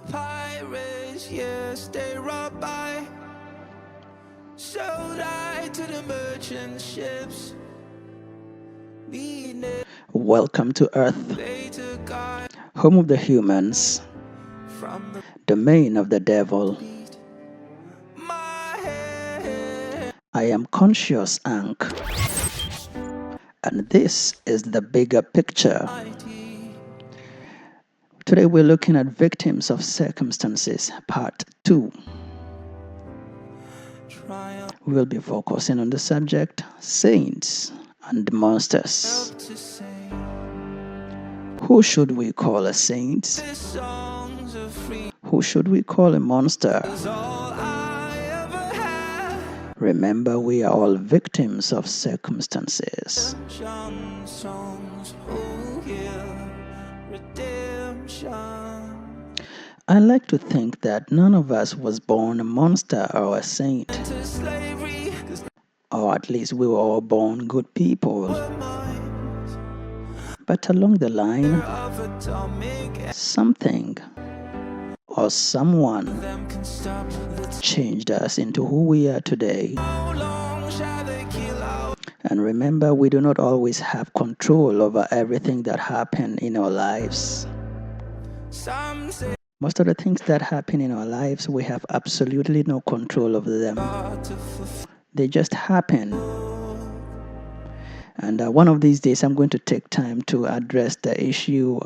Oh, pirates, yes, they robbed by, sold I to the merchant ships. Welcome to Earth, home of the humans, domain of the devil. I am Conscious Ankh, and this is the bigger picture. Today we're looking at Victims of Circumstances, Part 2. We will be focusing on the subject, Saints and Monsters. Who should we call a saint? Who should we call a monster? Remember, we are all victims of circumstances. I like to think that none of us was born a monster or a saint. Or at least we were all born good people. But along the line, something or someone changed us into who we are today. And remember, we do not always have control over everything that happens in our lives. Most of the things that happen in our lives, we have absolutely no control over them. They just happen. And one of these days, I'm going to take time to address the issue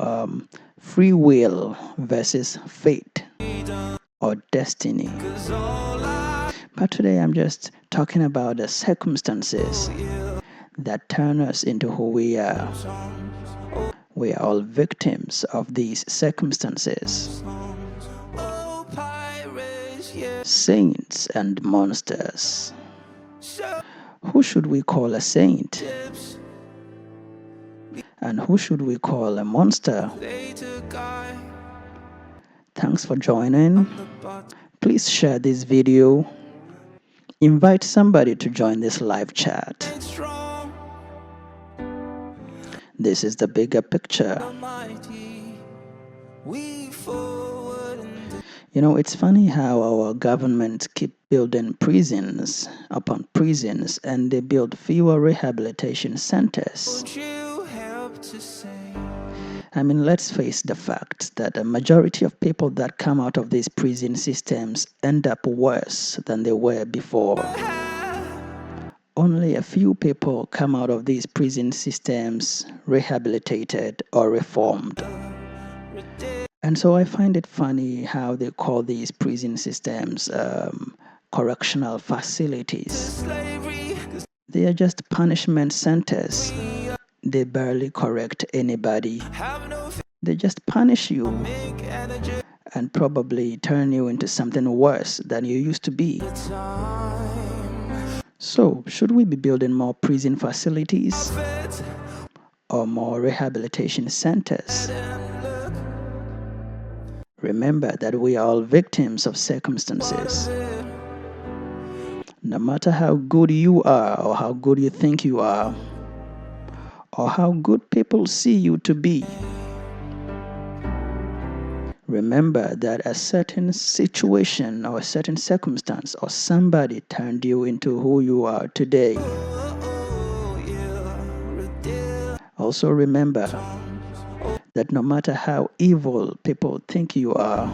free will versus fate or destiny. But today, I'm just talking about the circumstances that turn us into who we are. We are all victims of these circumstances. Saints and monsters. Who should we call a saint? And who should we call a monster? Thanks for joining. Please share this video. Invite somebody to join this live chat. This is the bigger picture. You know, it's funny how our government keep building prisons upon prisons, and they build fewer rehabilitation centers. I mean, let's face the fact that a majority of people that come out of these prison systems end up worse than they were before. Only a few people come out of these prison systems rehabilitated or reformed. And so I find it funny how they call these prison systems correctional facilities. They are just punishment centers. They barely correct anybody. They just punish you and probably turn you into something worse than you used to be. So, should we be building more prison facilities or more rehabilitation centers? Remember that we are all victims of circumstances. No matter how good you are, or how good you think you are, or how good people see you to be, remember that a certain situation or a certain circumstance or somebody turned you into who you are today. Also remember that no matter how evil people think you are,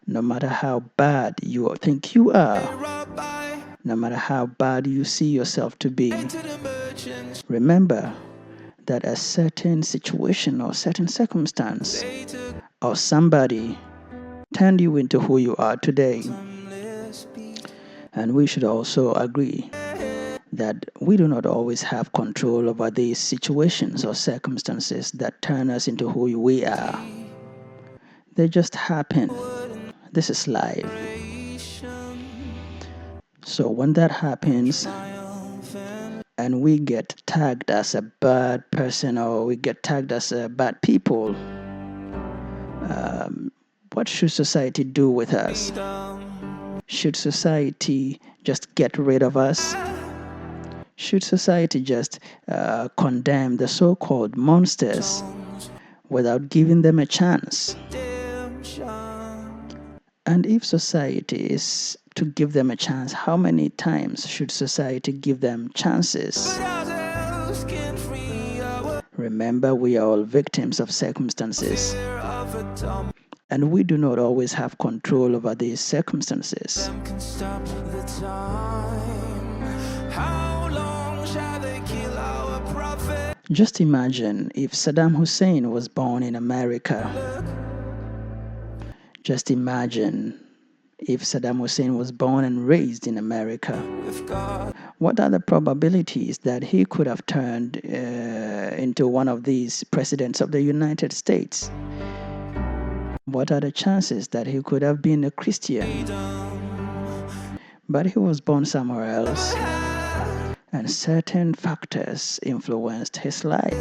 no matter how bad you think you are, no matter how bad you see yourself to be, remember that a certain situation or certain circumstance or somebody turned you into who you are today. And we should also agree that we do not always have control over these situations or circumstances that turn us into who we are. They just happen. This is life. So when that happens and we get tagged as a bad person or we get tagged as a bad people, what should society do with us? Should society just get rid of us? Should society just condemn the so-called monsters without giving them a chance? And if society is to give them a chance, how many times should society give them chances? Remember, we are all victims of circumstances, and we do not always have control over these circumstances. Just imagine if Saddam Hussein was born in America. Just imagine if Saddam Hussein was born and raised in America. What are the probabilities that he could have turned into one of these presidents of the United States? What are the chances that he could have been a Christian? But he was born somewhere else, and certain factors influenced his life.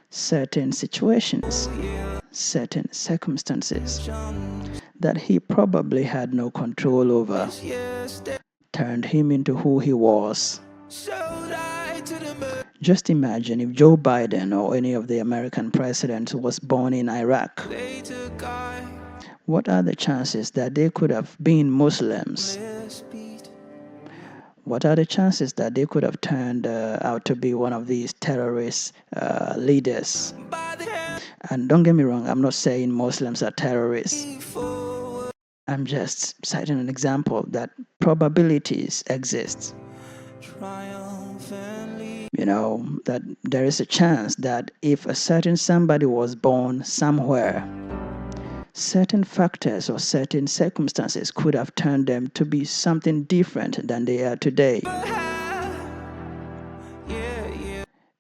Certain situations, certain circumstances that he probably had no control over turned him into who he was. Just imagine if Joe Biden or any of the American presidents was born in Iraq. What are the chances that they could have been Muslims? What are the chances that they could have turned out to be one of these terrorist leaders? And don't get me wrong, I'm not saying Muslims are terrorists. I'm just citing an example that probabilities exist. You know, that there is a chance that if a certain somebody was born somewhere, certain factors or certain circumstances could have turned them to be something different than they are today.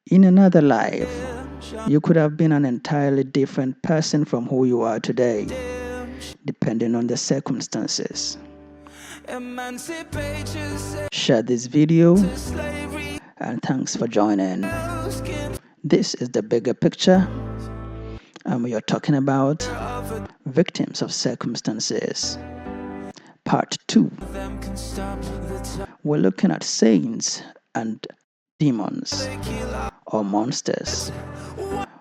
In another life, you could have been an entirely different person from who you are today, depending on the circumstances. Share this video, and thanks for joining. This is the bigger picture, and we are talking about victims of circumstances. Part 2. We're looking at saints and demons or monsters.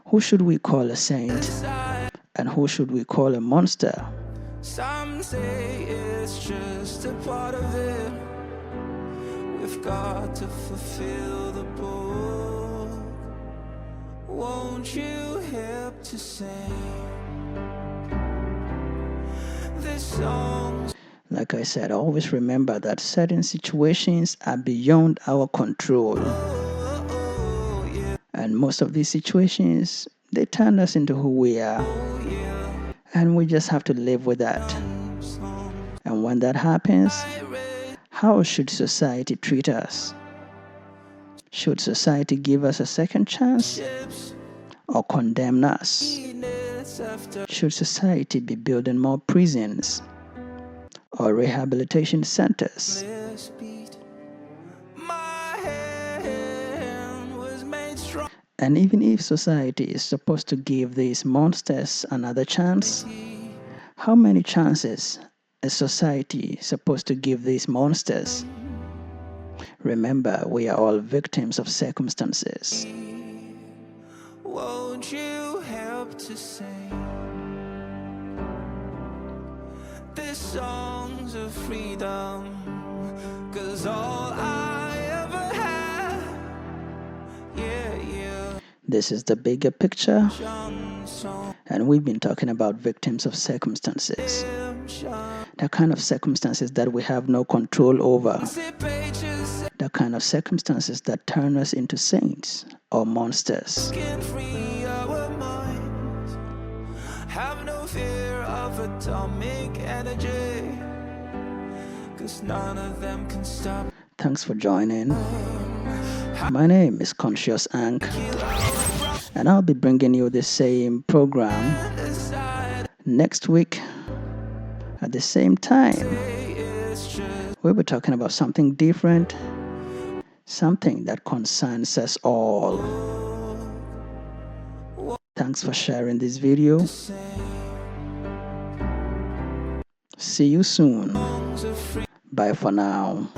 Who should we call a saint and who should we call a monster? Some say it's just a part of it. We've got to fulfill the book. Won't you help to sing this song? Like I said, always remember that certain situations are beyond our control. And most of these situations, they turn us into who we are. And we just have to live with that. And when that happens, how should society treat us? Should society give us a second chance or condemn us? Should society be building more prisons or rehabilitation centers? And even if society is supposed to give these monsters another chance, how many chances is society supposed to give these monsters? Remember, we are all victims of circumstances. Won't you help to sing this songs of freedom? 'Cause all I ever had, This is the bigger picture, and we've been talking about victims of circumstances. The kind of circumstances that we have no control over. The kind of circumstances that turn us into saints or monsters. Have no fear of atomic energy, 'cause none of them can stop. Thanks for joining. My name is Conscious Ank, and I'll be bringing you the same program next week at the same time. We'll be talking about something different, something that concerns us all. Thanks for sharing this video. See you soon. Bye for now.